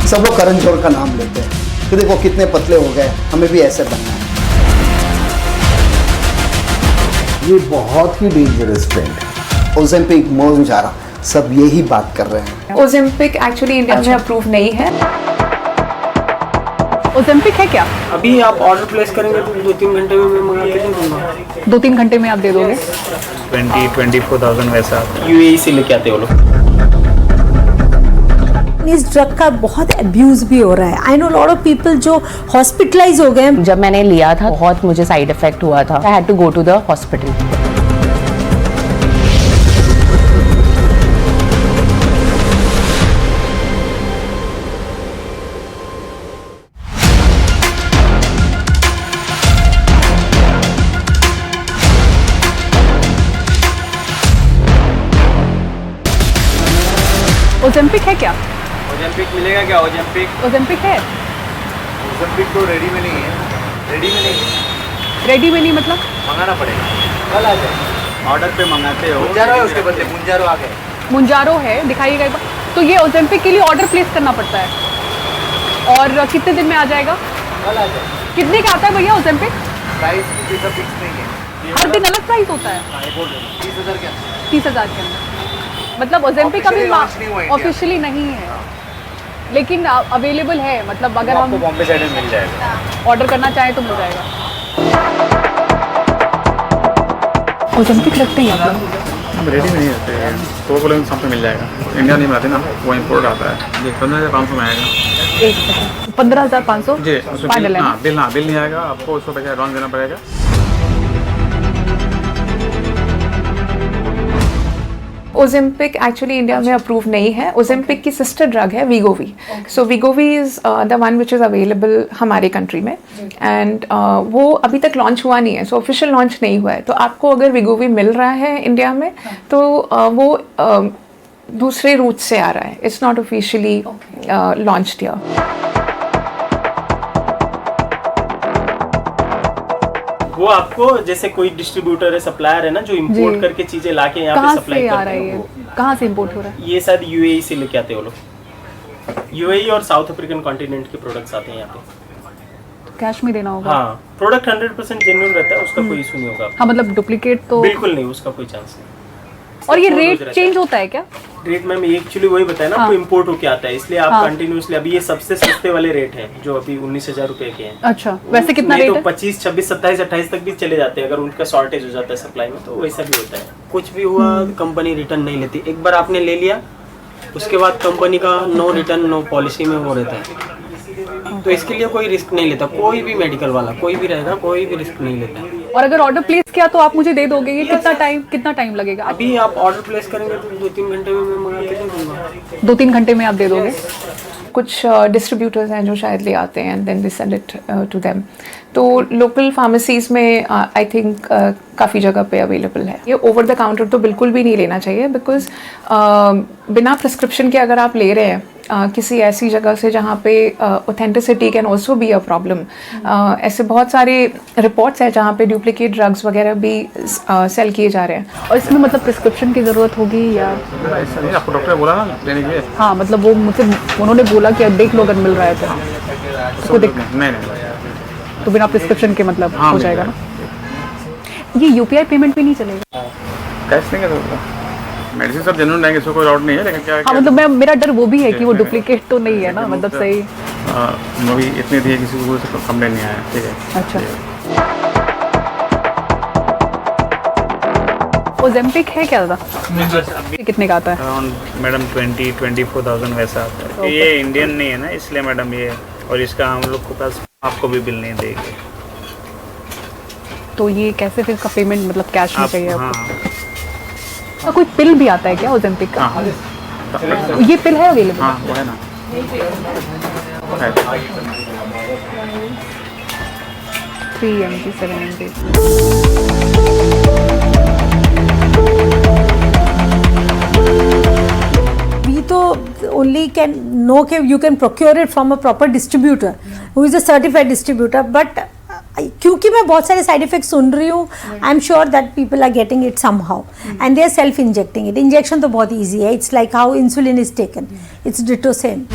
सब लोग करण जौहर का नाम लेते हैं कि देखो कितने पतले हो गए, हमें भी ऐसे बनना है। ये बहुत ही डेंजरस ट्रेंड है। ओजेम्पिक, मोनजारा सब यही बात कर रहे हैं। ओजेम्पिक एक्चुअली इंडिया में अप्रूव नहीं है। ओजेम्पिक है क्या? अभी आप ऑर्डर प्लेस करेंगे तो 2-3 घंटे में मैं मंगा के दे दूंगा। 2-3 घंटे में आप दे दोगे? 24,000 वैसा। यूएई से लेके आते हो लोग। इस ड्रग का बहुत अब्यूज भी हो रहा है। I know lot of people जो हॉस्पिटलाइज हो गए। जब मैंने लिया था बहुत मुझे साइड इफेक्ट हुआ था। I had to go to the hospital. Ozempic है क्या? ओजेम्पिक मिलेगा क्या? ओजेम्पिक ओजेम्पिक है? ओजेम्पिक तो रेडी में नहीं है। रेडी में नहीं है। रेडी में नहीं मतलब? मंगाना पड़ेगा। कल आ जाए। ऑर्डर पे मंगाते हो। मुंजारो है उसके बदले, मुंजारो आ गए। मुंजारो है, दिखाइएगा एक बार। तो ये ओजेम्पिक के लिए ऑर्डर प्लेस करना पड़ता है और कितने दिन में आ जाएगा? कल आ जाए। कितने का आता है भैया ओजेम्पिक? प्राइस की फिक्स नहीं है। हर दिन अलग प्राइस होता है? 30,000 के अंदर। 30,000 के अंदर। मतलब ओजेम्पिक अभी ऑफिशियली नहीं है लेकिन अवेलेबल है। मतलब अगर हम बॉम्बे साइड में मिल जाएगा। ऑर्डर करना चाहें तो मिल जाएगा। ओजेम्पिक रखते हैं आप लोग? हम रेडी में नहीं रहते हैं। तो बोले सब पे मिल जाएगा। इंडिया नहीं बनाते ना, वो इम्पोर्ट आता है। जी 15,500 में आएगा। 15,500? जी फाइनल है? बिल नहीं आएगा आपको। उसको पैसा एडवांस देना पड़ेगा। ओजेम्पिक एक्चुअली इंडिया में अप्रूव नहीं है। ओजेम्पिक की सिस्टर ड्रग है Wegovy. So Wegovy is the one which is available हमारे कंट्री में एंड वो अभी तक लॉन्च हुआ नहीं है। सो ऑफिशियल लॉन्च नहीं हुआ है। तो आपको अगर वीगोवी मिल रहा है इंडिया में तो वो दूसरे रूट से आ रहा है। It's not officially launched here. वो आपको जैसे कोई डिस्ट्रीब्यूटर है, सप्लायर है ना, जो इंपोर्ट करके चीजें लाके यहाँ पे सप्लाई करते हैं। कहाँ से इंपोर्ट हो रहा है? ये शायद यूएई से लेके आते हो लोग। यूएई और साउथ अफ्रीकन कॉन्टिनेंट के प्रोडक्ट्स आते हैं यहाँ पे। कैश में देना होगा? हाँ, प्रोडक्ट 100% जेन्युइन रहता है, उसका कोई इशू नहीं होगा। हाँ मतलब डुप्लीकेट तो बिल्कुल नहीं, उसका कोई चांस नहीं। और ये रेट चेंज होता है क्या? रेट मैम एक्चुअली वही बताया ना, आपको इम्पोर्ट होके आता है, इसलिए आप कंटिन्यूसली अभी ये सबसे सस्ते वाले रेट हैं जो अभी 19,000 रुपए के हैं। अच्छा, वैसे कितना रेट है? 25, 26, 27, 28 तक भी चले जाते हैं अगर उनका शॉर्टेज हो जाता है सप्लाई में, तो वैसा भी होता है। कुछ भी हुआ कंपनी रिटर्न नहीं लेती। एक बार आपने ले लिया उसके बाद कंपनी का नो रिटर्न नो पॉलिसी में वो रहता है। तो इसके लिए कोई रिस्क नहीं लेता। कोई भी मेडिकल वाला कोई भी रहेगा, कोई भी रिस्क नहीं लेता है। और अगर ऑर्डर प्लेस किया तो आप मुझे दे दोगे? ये कितना टाइम लगेगा? अभी आप ऑर्डर प्लेस करेंगे तो 2-3 घंटे में मैं मंगा के दे दूंगा। 2-3 घंटे में आप दे दोगे? कुछ डिस्ट्रीब्यूटर्स हैं जो शायद ले आते हैं and then they sell it to them. तो लोकल फार्मेसीज में आई थिंक काफ़ी जगह पे अवेलेबल है। ये ओवर द काउंटर तो बिल्कुल भी नहीं लेना चाहिए बिकॉज बिना प्रिस्क्रिप्शन के अगर आप ले रहे हैं किसी ऐसी जगह से जहाँ पे authenticity can also be a problem. ऐसे बहुत सारे रिपोर्ट्स हैं जहाँ पे डुप्लीकेट ड्रग्स वगैरह भी सेल किए जा रहे हैं। और इसमें मतलब प्रिस्क्रिप्शन की ज़रूरत होगी या? ऐसा नहीं, आपको डॉक्टर ने बोला ना लेने के लिए। हाँ मतलब वो मुझसे उन्होंने बोला कि देख लो अगर मिल रहा है तो नहीं तो बिना प्रिस्क्रिप्शन के मतलब हो जाएगा ना? ये यूपीआई पेमेंट भी नहीं चलेगा? कैश नहीं कर सकता। मेडिसिन सब जेन्युइन रहेंगे, इसमें कोई डाउट नहीं है, लेकिन क्या हाँ मतलब मेरा डर वो भी है कि वो डुप्लीकेट तो नहीं है ना, मतलब सही। मूवी इतनी थी किसी को कंप्लेन नहीं आया। ठीक है। अच्छा, ओजेम्पिक है क्या दादा? कितने का आता है? अराउंड मैडम 24,000 वैसा आता है। ये इंडियन नहीं है ना, इसलिए मैडम ये, और इसका हम लोग के पास आपको भी बिल नहीं देंगे। तो ये कैसे फिर इसका पेमेंट मतलब कैश में चाहिए हाँ। आपको? कोई पिल भी आता है क्या ओजेम्पिक का? हाँ। ये पिल है अवेलेबल? हाँ वो है ना। 3 mg 7 mg। We तो only can know कि you can procure it from a proper distributor who is a certified distributor, but क्योंकि मैं बहुत सारे साइड इफेक्ट सुन रही हूँ, I am sure that people are getting it somehow and they are self injecting it. Injection तो बहुत easy है, it's like how insulin is taken, it's ditto same.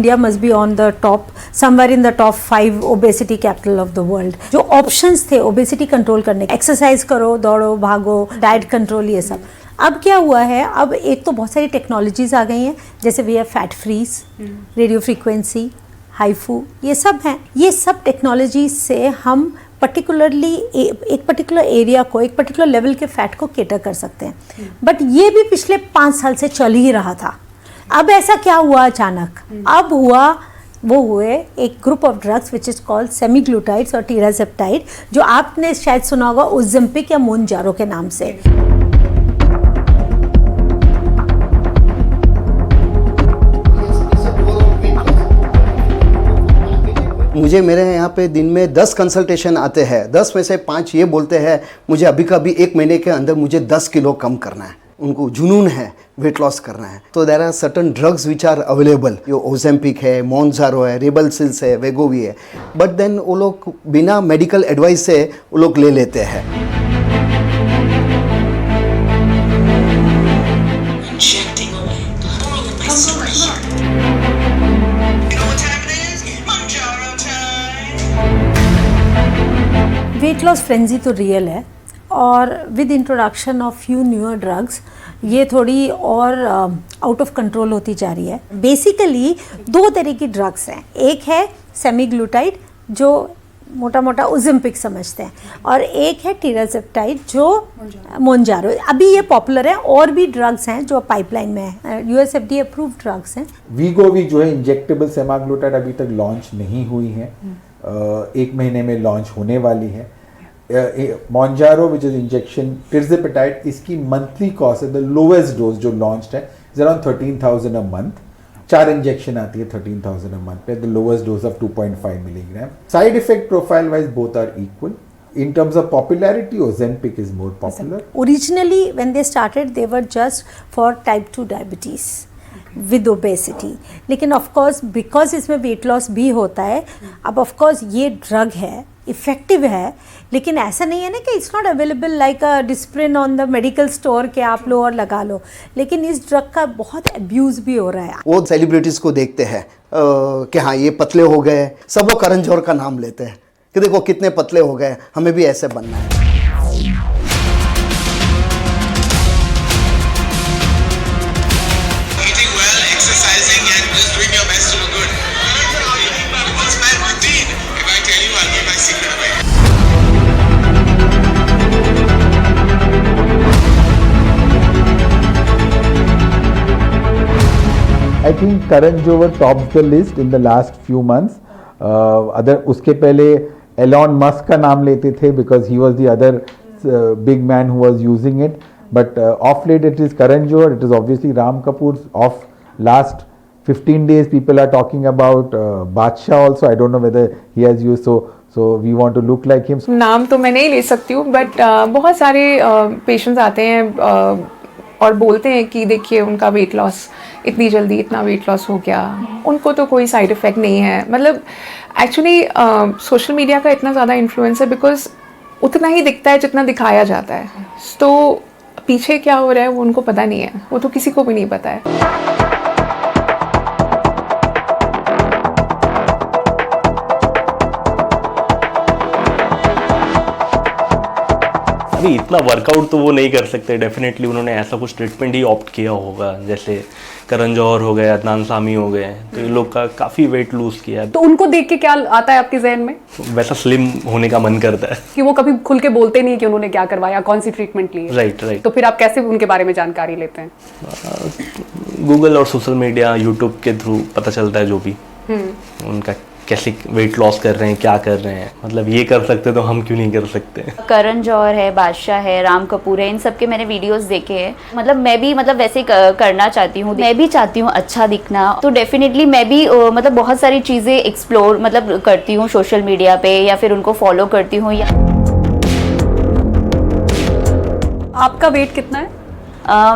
India must be on the top, somewhere in the top 5 obesity capital of the world. जो options थे obesity control करने के, exercise करो, दौड़ो, भागो, डाइट कंट्रोल, ये सब। अब क्या हुआ है, अब एक तो बहुत सारी टेक्नोलॉजीज आ गई हैं, जैसे we have fat freeze, radio frequency, HIFU, ये सब हैं। ये सब टेक्नोलॉजी से हम पर्टिकुलरली एक पर्टिकुलर एरिया को, एक पर्टिकुलर लेवल के फैट को केटर कर सकते हैं। बट ये भी पिछले 5 साल से चल ही रहा था। अब ऐसा क्या हुआ अचानक? अब हुआ, वो हुए एक group of drugs which is called semaglutides और टिराजेप्टाइड, जो आपने शायद सुना होगा ओज़ेम्पिक या मोनजारो के नाम से। मुझे मेरे यहाँ पे दिन में 10 कंसल्टेशन आते हैं, 10 में से 5 ये बोलते हैं मुझे अभी का अभी 1 महीने के अंदर मुझे 10 किलो कम करना है। उनको जुनून है वेट लॉस करना है। तो there are certain drugs which are available, जो ओज़ेम्पिक है, मोनजारो है, रिबेलसिल्स है, वेगोवी है, बट देन वो लोग बिना मेडिकल एडवाइस से वो लोग ले लेते हैं। वेट लॉस फ्रेंजी तो रियल है, और with introduction of few newer drugs ये थोड़ी और आउट ऑफ कंट्रोल होती जा रही है। बेसिकली 2 तरह की ड्रग्स हैं, एक है सेमीग्लूटाइड जो मोटा मोटा ओज़ेम्पिक समझते हैं, और एक है टिराजेप्टाइड जो मोनजारो। अभी ये पॉपुलर है, और भी ड्रग्स हैं जो पाइपलाइन में है, USFDA अप्रूव्ड ड्रग्स हैं। वीगोवी जो है इंजेक्टेबल सेमाग्लूटाइड अभी तक लॉन्च नहीं हुई है, 1 महीने में लॉन्च होने वाली है। मोनजारो विच इज इंजेक्शन टिराजेप्टाइड, इसकी मंथली कॉस्ट है, द लोवेस्ट डोज जो लॉन्च्ड है is around 13,000 a month. 4 injection आती है 13,000 अ मंथ पे, the lowest dose of 2.5 milligram. Side effect profile wise both are equal. In terms of popularity, Ozempic is more popular. Originally, when they started, they were just for type 2 diabetes with obesity. लेकिन of course, because इसमें weight loss भी होता है, अब of course ये drug है, effective है, लेकिन ऐसा नहीं है ना कि it's not available like a Disprin on the medical store के आप लो और लगा लो, लेकिन इस ड्रग का बहुत अब्यूज भी हो रहा है। वो सेलिब्रिटीज को देखते हैं कि हाँ ये पतले हो गए, सब लोग करण जौहर का नाम लेते हैं कि देखो कितने पतले हो गए, हमें भी ऐसे बनना है। I think Karan Johar tops the list in the last few months. उसके पहले एलॉन मस्क का नाम लेते थे because he was the other big man who was using it. But off late it is Karan Johar. It is obviously Ram Kapoor's off last 15 days. People are talking about Badshah also. I don't know whether he has used so we want to look like him. नाम तो मैं नहीं ले सकती हूँ, but बहुत सारे patients आते हैं और बोलते हैं कि देखिए उनका वेट लॉस इतनी जल्दी इतना वेट लॉस हो गया, उनको तो कोई साइड इफ़ेक्ट नहीं है। मतलब एक्चुअली सोशल मीडिया का इतना ज़्यादा इन्फ्लुएंस है बिकॉज उतना ही दिखता है जितना दिखाया जाता है, तो पीछे क्या हो रहा है वो उनको पता नहीं है, वो तो किसी को भी नहीं पता है। अभी इतना वर्कआउट तो वो नहीं कर सकते, डेफिनेटली उन्होंने ऐसा कुछ ट्रीटमेंट ही ऑप्ट किया होगा, जैसे करण जौहर हो गए, अदनान सामी हो गए, तो ये लोग का काफ़ी वेट लूज किया। तो उनको देख के क्या आता है आपके जहन में? वैसा स्लिम होने का मन करता है कि वो कभी खुल के बोलते नहीं कि उन्होंने क्या करवाया, कौन सी ट्रीटमेंट ली है। राइट। तो फिर आप कैसे उनके बारे में जानकारी लेते हैं? गूगल और सोशल मीडिया, यूट्यूब के थ्रू पता चलता है जो भी उनका कैसे वेट लॉस कर रहे हैं, क्या कर रहे हैं। मतलब ये कर सकते तो हम क्यों नहीं कर सकते। करण जौहर है, बादशाह है, राम कपूर है, इन सब के मैंने वीडियोस देखे हैं। मतलब मैं भी वैसे करना चाहती हूँ, मैं भी चाहती हूँ अच्छा दिखना, तो डेफिनेटली मैं भी मतलब बहुत सारी चीज़ें एक्सप्लोर करती हूँ सोशल मीडिया पे, या फिर उनको फॉलो करती हूँ। आपका वेट कितना है?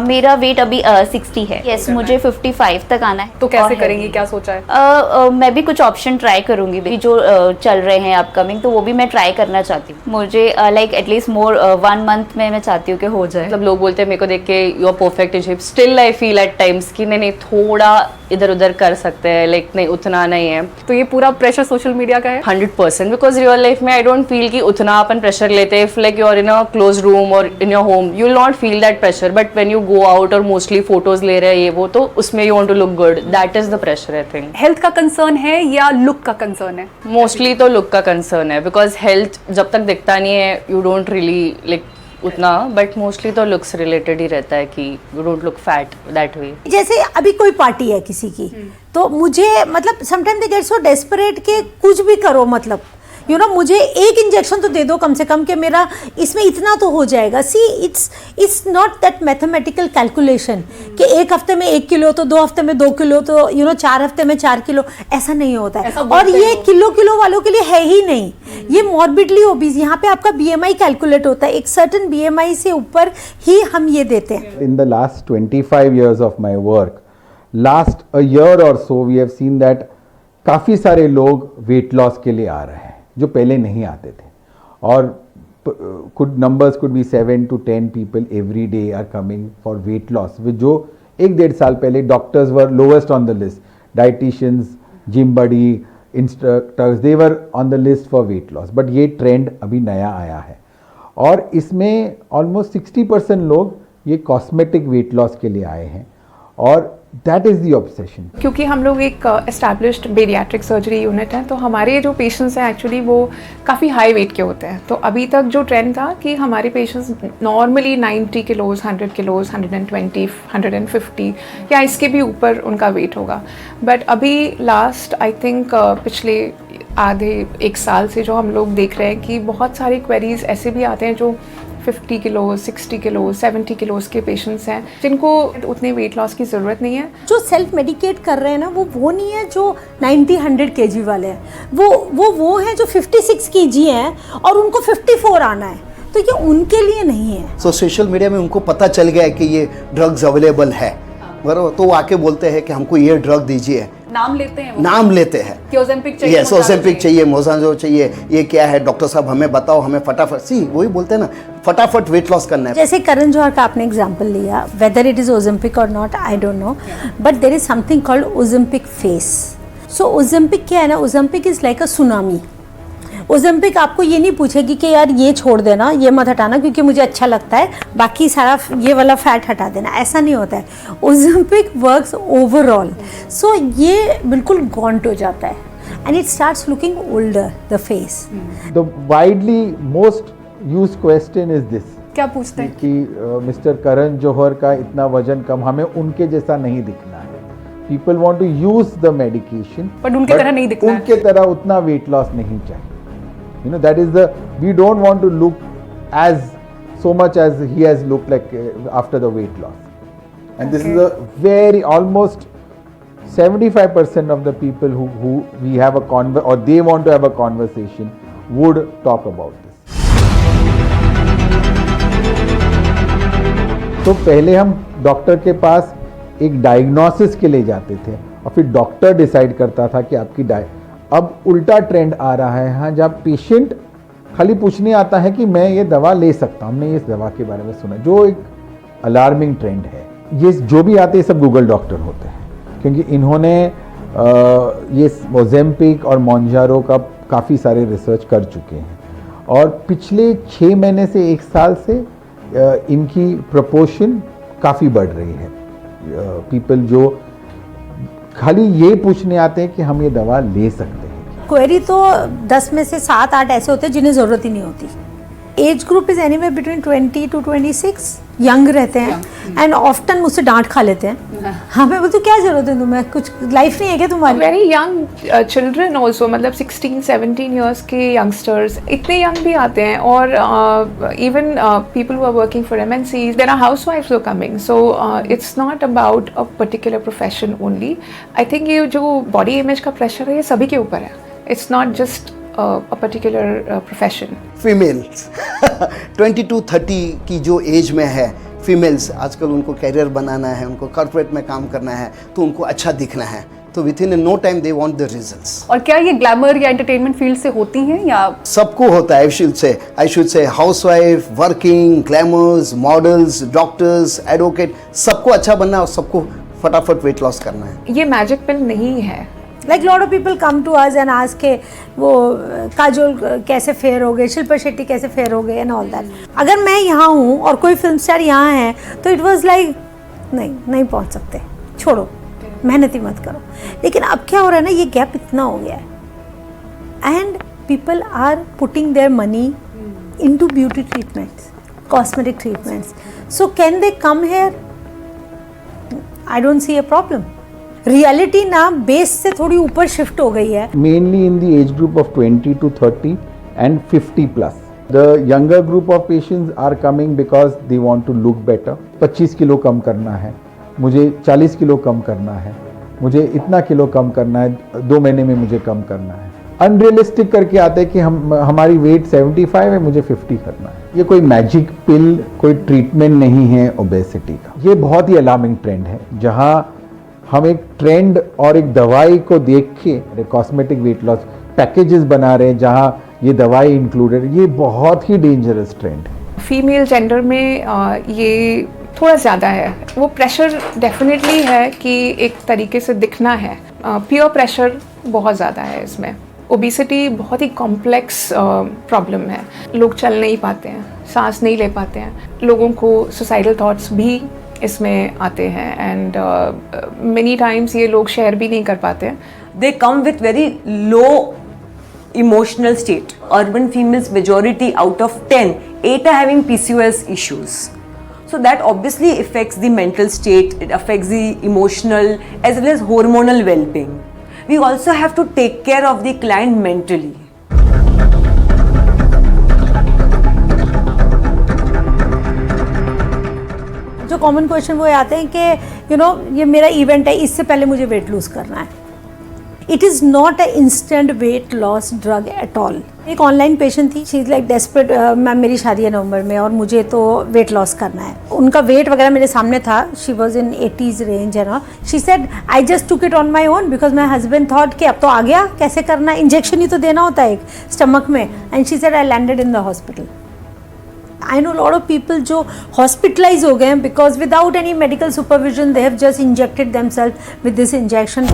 मेरा वेट अभी 60 है। यस, मुझे 55 तक आना है। तो कैसे करेंगी, क्या सोचा है? मैं भी कुछ ऑप्शन ट्राई करूंगी जो चल रहे हैं अपकमिंग, तो वो भी मैं ट्राई करना चाहती हूँ। मुझे लाइक एटलीस्ट मोर 1 मंथ में मैं चाहती हूँ कि हो जाए। मतलब लोग बोलते हैं मेरे को देख के you are perfect in shape, still I feel at times कि नहीं थोड़ा इधर उधर कर सकते हैं, लाइक नहीं उतना नहीं है। तो ये पूरा प्रेशर सोशल मीडिया का है 100%, बिकॉज रियल लाइफ में आई डोंट फील कि उतना अपन प्रेशर लेते हैं। Like you are in a close room और in your home you will not feel that pressure, but when you go out और mostly photos ले रहे हैं ये वो, तो उसमें you want to look good, that is the pressure I think. Health का कंसर्न है या लुक का कंसर्न है? मोस्टली तो लुक का कंसर्न है, बिकॉज हेल्थ जब तक दिखता नहीं है यू डोंट रियली लाइक उतना, बट मोस्टली तो लुक्स रिलेटेड ही रहता है कि you don't look fat that way. जैसे अभी कोई पार्टी है किसी की, तो मुझे मतलब sometime they get so desperate के कुछ भी करो, मतलब यू नो मुझे एक इंजेक्शन तो दे दो कम से कम कि मेरा इसमें इतना तो हो जाएगा। See it's not that mathematical calculation कि एक हफ्ते में 1 किलो तो 2 हफ्ते में 2 किलो तो यू नो 4 हफ्ते में 4 किलो, ऐसा नहीं होता है। और ये किलो वालों के लिए है ही नहीं, ये मॉर्बिडली ओबीज, यहाँ पे आपका BMI कैलकुलेट होता है, एक सर्टन BMI से ऊपर ही हम ये देते हैं। In the last 25 years of my work, last a year or so we have seen that काफ़ी सारे लोग वेट लॉस के लिए आ रहे हैं जो पहले नहीं आते थे, और numbers could be 7 to 10 people every day are coming for weight loss, with जो 1-1.5 साल पहले doctors were lowest on the list, dieticians, gym buddy, instructors, they were on the list for weight loss. But ये trend अभी नया आया है और इसमें ऑलमोस्ट 60% लोग ये कॉस्मेटिक वेट लॉस के लिए आए हैं, और दैट इज़ द ऑब्सेशन। क्योंकि हम लोग एक एस्टैब्लिश्ड बेरियाट्रिक सर्जरी यूनिट है, तो हमारे जो पेशेंट्स हैं एक्चुअली वो काफ़ी हाई वेट के होते हैं। तो अभी तक जो ट्रेंड था कि हमारे पेशेंट्स नॉर्मली 90 किलोज़, 100 किलोज़, 120, 150 या इसके भी ऊपर उनका वेट होगा। बट अभी लास्ट आई थिंक पिछले आधे 1 साल से जो हम लोग देख रहे हैं कि बहुत सारे क्वेरीज ऐसे भी आते हैं जो 50 किलो, 60 किलो, 70 किलोज़ के पेशेंट्स हैं जिनको उतने वेट लॉस की ज़रूरत नहीं है। जो सेल्फ मेडिकेट कर रहे हैं ना, वो नहीं है जो 90-100 kg वाले हैं, वो हैं जो 56 kg हैं और उनको 54 आना है, तो ये उनके लिए नहीं है। सो सोशल मीडिया में उनको पता चल गया है कि ये ड्रग्स अवेलेबल है, बराबर, तो वो आके बोलते हैं कि हमको ये ड्रग दीजिए, नाम लेते हैं वो, नाम लेते हैं कि ओजेम्पिक चाहिए, यस ओजेम्पिक चाहिए, मोज़ांजो चाहिए, ये क्या है डॉक्टर साहब हमें बताओ, हमें फटाफट, सी वही बोलते हैं ना, फटाफट वेट लॉस करना है। जैसे करण जौहर का आपने एग्जांपल लिया, वेदर इट इज ओजेम्पिक और not I don't know, but there is something called Ozempic face. So Ozempic क्या है ना, Ozempic is like a tsunami. Ozempic आपको ये नहीं पूछेगी कि यार ये छोड़ देना, ये मत हटाना क्योंकि मुझे अच्छा लगता है, बाकी सारा ये वाला फैट हटा देना, ऐसा नहीं होता है। ओजेम्पिक वर्क्स ओवरऑल, सो ये बिल्कुल गॉन्ट हो जाता है and it starts looking older the face. The widely most used question is this, क्या पूछते हैं कि मिस्टर करण जौहर का इतना वजन कम, हमें उनके जैसा नहीं दिखना है। People want to use the medication, but उनके तरह नहीं दिखना है, उनके तरह उतना वेट लॉस नहीं चाहिए। You know, that is we don't want to look as so much as he has looked like after the weight loss. And this is a very almost 75% of the people who we have a or they want to have a conversation would talk about this. तो पहले हम doctor के पास एक diagnosis के लिए जाते थे और फिर डॉक्टर डिसाइड करता था कि आपकी अब उल्टा ट्रेंड आ रहा है, हाँ, जब पेशेंट खाली पूछने आता है कि मैं ये दवा ले सकता हूँ, हमने इस दवा के बारे में सुना, जो एक अलार्मिंग ट्रेंड है। ये जो भी आते हैं सब गूगल डॉक्टर होते हैं, क्योंकि इन्होंने ये ओजेम्पिक और मोंजारो का काफ़ी सारे रिसर्च कर चुके हैं, और पिछले 6 महीने से 1 साल से इनकी प्रोपोर्शन काफ़ी बढ़ रही है। पीपल जो खाली ये पूछने आते हैं कि हम ये दवा ले सकते हैं। क्वेरी तो 10 में से 7-8 ऐसे होते हैं जिन्हें ज़रूरत ही नहीं होती। Age group is anywhere between 20 to 26, young रहते हैं एंड ऑफ्टन मुझसे डांट खा लेते हैं। हाँ, मैं बोलती हूँ क्या जरूरत है तुम्हें, कुछ लाइफ नहीं है क्या तुम्हारी? वेरी यंग चिल्ड्रन ऑल्सो, मतलब 16-17 ईयर्स के यंगस्टर्स इतने यंग भी आते हैं, और even people who are working for MNCs, there are हाउसवाइफ्स who are coming. So it's not about a particular profession only. I think ये जो बॉडी इमेज का प्रेशर है ये सभी के ऊपर है, it's not just a particular profession. Females 22-30 की जो एज में है फीमेल्स, आजकल उनको कैरियर बनाना है, उनको कॉर्पोरेट में काम करना है, तो उनको अच्छा दिखना है, तो within no time they want the results. और क्या ये ग्लैमर या एंटरटेनमेंट फील्ड से होती हैं या सबको होता है? I should say housewife, working, glamorous, models, doctors, advocate, सबको अच्छा बनना है और सबको फटाफट वेट लॉस करना है। ये मैजिक पिल नहीं है। Like lot of people come to us and ask के वो काजोल कैसे फेयर हो गए, शिल्पा शेट्टी कैसे फेयर हो गए एंड ऑल दैट। अगर मैं यहाँ हूँ और कोई फिल्म स्टार यहाँ है तो इट वाज लाइक नहीं पहुँच सकते, छोड़ो, मेहनत ही मत करो। लेकिन अब क्या हो रहा है ना, ये गैप इतना हो गया है and people are putting their money into beauty treatments, cosmetic treatments. So can they come here? I don't see a problem. Reality ना बेस से थोड़ी ऊपर शिफ्ट हो गई है। Mainly in the age group of 20 to 30 and 50 plus. The younger group of patients are coming because they want to look better. 25 kilo कम करना है, मुझे 40 किलो कम करना है, मुझे इतना किलो कम करना है, 2 महीने में मुझे कम करना है। अनरियलिस्टिक करके आते हैं कि हमारी वेट 75 है, मुझे 50 करना है। ये कोई मैजिक पिल, कोई ट्रीटमेंट नहीं है ओबेसिटी का। ये बहुत ही अलार्मिंग ट्रेंड है, जहाँ हम एक ट्रेंड और एक दवाई को देख के कॉस्मेटिक वेट लॉस पैकेजेस बना रहे हैं जहां ये दवाई इंक्लूडेड। ये बहुत ही डेंजरस ट्रेंड है। फीमेल जेंडर में ये थोड़ा ज़्यादा है। वो प्रेशर डेफिनेटली है कि एक तरीके से दिखना है, पीयर प्रेशर बहुत ज़्यादा है इसमें। ओबेसिटी बहुत ही कॉम्प्लेक्स प्रॉब्लम है। लोग चल नहीं पाते हैं, सांस नहीं ले पाते हैं, लोगों को सुसाइडल थॉट्स भी इसमें आते हैं एंड मेनी टाइम्स ये लोग शेयर भी नहीं कर पाते हैं। They come with very low emotional state. Urban females, majority out of 10, 8 are having PCOS issues. So that obviously affects the mental state, it affects the emotional as well as hormonal well-being. We also have to take care of the client mentally. जो common question वो आते हैं कि you know ये मेरा event है, इससे पहले मुझे वेट लूज करना है। It is not a instant weight loss drug at all. एक ऑनलाइन पेशेंट थी, she is like desperate, ma'am मेरी शादी है नवंबर में और मुझे तो वेट लॉस करना है। उनका वेट वगैरह मेरे सामने था, she was in 80s range है ना। She said I just took it on my own because my husband thought कि अब तो आ गया, कैसे करना, इंजेक्शन ही तो देना होता है एक स्टमक में। And she said I landed in the hospital. I know a lot of people जो hospitalized हो गए हैं because without any medical supervision they have just injected themselves with this injection.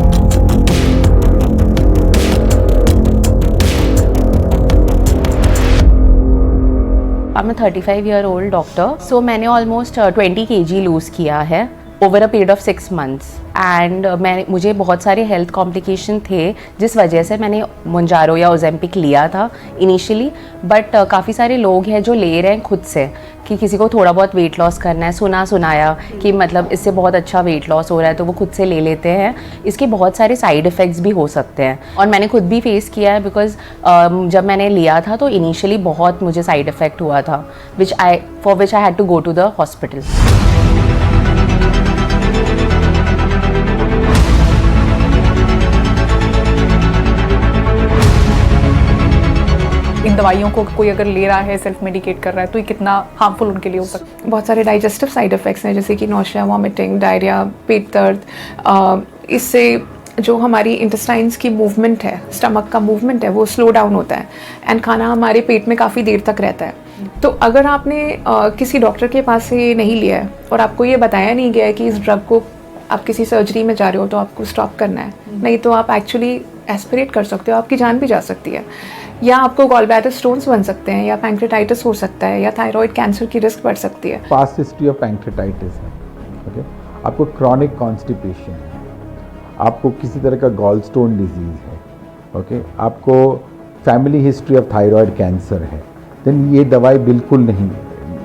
I'm a 35-year-old doctor, so मैंने almost 20 kg lose किया है over a period of 6 months. And मुझे बहुत सारे हेल्थ कॉम्प्लिकेशन थे जिस वजह से मैंने मोंजारो या ओजेम्पिक लिया था इनिशियली। बट काफ़ी सारे लोग हैं जो ले रहे हैं खुद से कि किसी को थोड़ा बहुत वेट लॉस करना है, सुनाया कि मतलब इससे बहुत अच्छा वेट लॉस हो रहा है तो वो खुद से ले लेते हैं। इसके बहुत सारे साइड इफ़ेक्ट्स भी हो सकते हैं और मैंने खुद भी फेस किया है बिकॉज जब मैंने लिया था तो इनिशियली बहुत मुझे साइड इफ़ेक्ट हुआ था for which I had to go to the hospital. इन दवाइयों को कोई अगर ले रहा है, सेल्फ मेडिकेट कर रहा है, तो ये कितना हार्मफुल उनके लिए हो सकता है? बहुत सारे डाइजेस्टिव साइड इफ़ेक्ट्स हैं जैसे कि नौशिया, वॉमिटिंग, डायरिया, पेट दर्द। इससे जो हमारी इंटेस्टाइन्स की मूवमेंट है, स्टमक का मूवमेंट है, वो स्लो डाउन होता है एंड खाना हमारे पेट में काफ़ी देर तक रहता है। तो अगर आपने किसी डॉक्टर के पास से नहीं लिया है और आपको ये बताया नहीं गया है कि इस ड्रग को आप किसी सर्जरी में जा रहे हो तो आपको स्टॉप करना है, नहीं तो आप एक्चुअली एस्पिरेट कर सकते हो, आपकी जान भी जा सकती है, या आपको गॉलब्लैडर स्टोन्स बन सकते हैं, या पैंक्रेटाइटिस हो सकता है, या थायराइड कैंसर की रिस्क बढ़ सकती है। पास्ट हिस्ट्री ऑफ पैंक्रेटाइटिस है, ओके, आपको क्रॉनिक कॉन्स्टिपेशन है, आपको किसी तरह का गॉल स्टोन डिजीज़ है, ओके, आपको family history of thyroid cancer है, देन ये दवाई बिल्कुल नहीं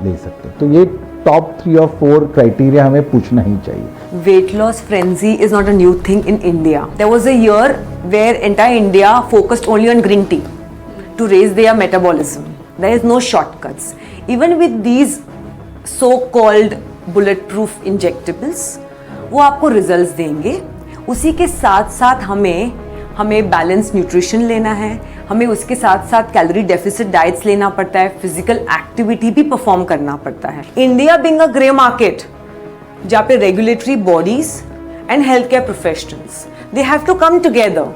ले सकते। तो ये टॉप 3 or 4 क्राइटेरिया हमें पूछना ही चाहिए। Weight loss frenzy is not a new thing in India. There was a year where entire India focused only on green tea to raise their metabolism. There is no shortcuts. Even with these so-called bulletproof injectables, वो आपको results देंगे। उसी के साथ साथ हमें balance nutrition लेना है, हमें उसके साथ साथ कैलोरी डेफिसिट डाइट्स लेना पड़ता है, फिजिकल एक्टिविटी भी परफॉर्म करना पड़ता है। India being a grey market जहाँ पे regulatory bodies and health care professionals they have to come together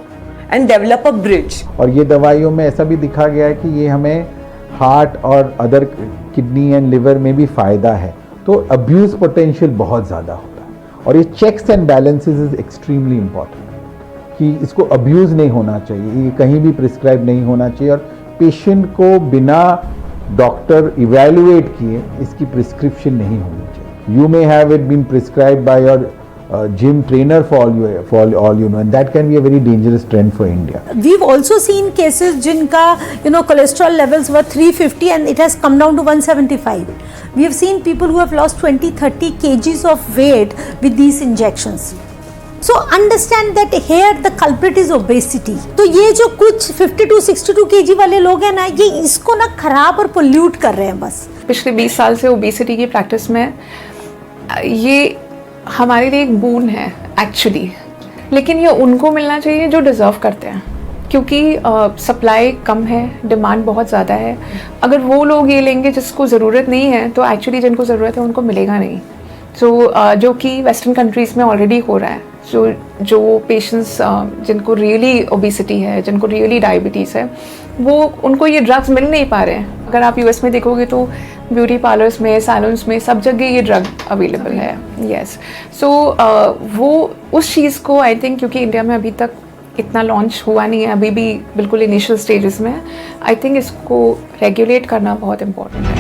and develop a bridge. और ये दवाइयों में ऐसा भी दिखा गया है कि ये हमें हार्ट और अदर किडनी एंड लिवर में भी फ़ायदा है, तो अब्यूज़ पोटेंशियल बहुत ज़्यादा होता है और ये checks and balances is extremely important कि इसको अब्यूज़ नहीं होना चाहिए, ये कहीं भी प्रिस्क्राइब नहीं होना चाहिए, और पेशेंट को बिना डॉक्टर इवैल्यूएट किए इसकी प्रिस्क्रिप्शन नहीं होनी चाहिए. You may have it been prescribe by your gym trainer for all you know, and that can be a very dangerous trend for India. We've also seen cases jinka cholesterol levels were 350 and it has come down to 175. We have seen people who have lost 20-30 kgs of weight with these injections. So understand that here the culprit is obesity. तो ये जो कुछ 52-62 kg वाले लोग हैं ना, ये इसको ना खराब और पोल्यूट कर रहे हैं बस. पिछले 20 साल से ओबेसिटी की प्रैक्टिस में ये हमारे लिए एक बून है एक्चुअली, लेकिन ये उनको मिलना चाहिए जो डिज़र्व करते हैं, क्योंकि सप्लाई कम है, डिमांड बहुत ज़्यादा है. अगर वो लोग ये लेंगे जिसको ज़रूरत नहीं है, तो एक्चुअली जिनको ज़रूरत है उनको मिलेगा नहीं. जो कि वेस्टर्न कंट्रीज़ में ऑलरेडी हो रहा है. जो पेशेंट्स जिनको रियली ओबेसिटी है, जिनको रियली डायबिटीज़ है, वो उनको ये ड्रग्स मिल नहीं पा रहे हैं. अगर आप यूएस में देखोगे तो ब्यूटी पार्लर्स में, सैलून्स में, सब जगह ये ड्रग अवेलेबल है. यस, सो वो उस चीज़ को आई थिंक, क्योंकि इंडिया में अभी तक इतना लॉन्च हुआ नहीं है, अभी भी बिल्कुल इनिशियल स्टेजेस में, आई थिंक इसको रेगुलेट करना बहुत इम्पोर्टेंट है.